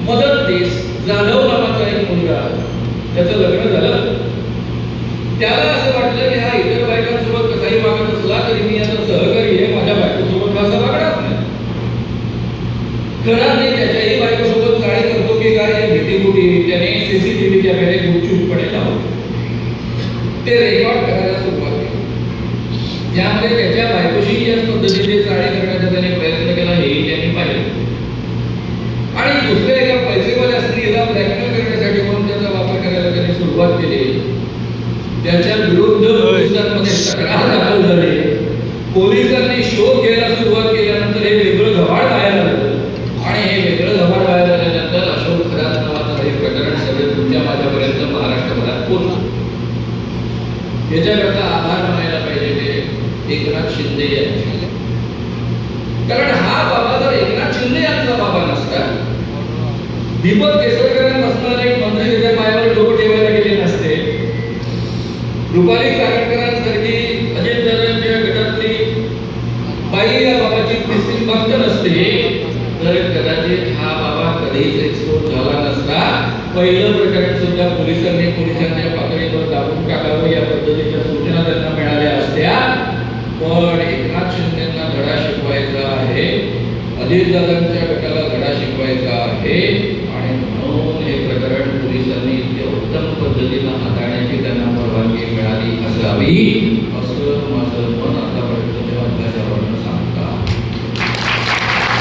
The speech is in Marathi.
मदतनीस जाधव नावाचा एक मुलगा, त्याचं लग्न झालं. त्याला असं वाटलं की हा इतर बायकांसोबत कसाही वागत असला तरी मी याचा सहकारी आहे, माझ्या बायकोसोबत असं वागणार नाही. खरं नाही, त्याच्याही बायकोसोबत चाळी करतो की काय या भीतीपोटी त्याने सीसीटीव्ही कॅमेरे गुपचूपपणे लावले. ते रेकॉर्ड करायला सुरुवात केली, ज्यामध्ये त्याच्या बायकोशी याच पद्धतीने चाळी करण्याचा त्याने प्रयत्न केला हेही त्यांनी पाहिलं. आणि दुसऱ्या एका पैसेवाल्या स्त्रीला ब्लॅकमेल करण्यासाठी म्हणून त्याचा वापर करायला त्यांनी सुरुवात केली. त्याच्या विरुद्ध पोलिसांमध्ये तक्रार दाखल झाली. पोलिसांनी शोध घ्यायला सुरुवात केल्यानंतर हे वेगळं घबाड बाहेर आलं. आणि हे वेगळं घबाड बाहेर आल्यानंतर अशोक खरात नावाचं हे प्रकरण सगळे तुमच्या माझ्यापर्यंत महाराष्ट्रभरात पोहोचलं. याच्याकरता आभार मानायला पाहिजे ते एकनाथ शिंदे यांचे. कारण हा बाबा जर एकनाथ शिंदे यांचा बाबा नसता, दीपक केसरकरांपासून एक मंत्री त्याच्या पायावर डोकं ठेवायला गेले नसते, रुपाली चाकणकरांसारखी अजितदादांच्या गटातली बाई या बाबाची मिसिंग बघत नसते, तर कदाचित हा बाबा कधीच एक्सपोज झाला नसता. पहिलं प्रकरण सुद्धा पोलिसांच्या पातळीवर दाबून टाकावं या पद्धतीच्या सूचना त्यांना मिळाल्या असत्या. पण एकनाथ शिंदेंना धडा शिकवायचा आहे, अजितदादांच्या गटाला धडा शिकवायचा आहे, आणि म्हणून हे प्रकरण पोलिसांनी इतक्या उत्तम पद्धतीनं हाताळण्याची त्यांना परवानगी मिळाली असावी.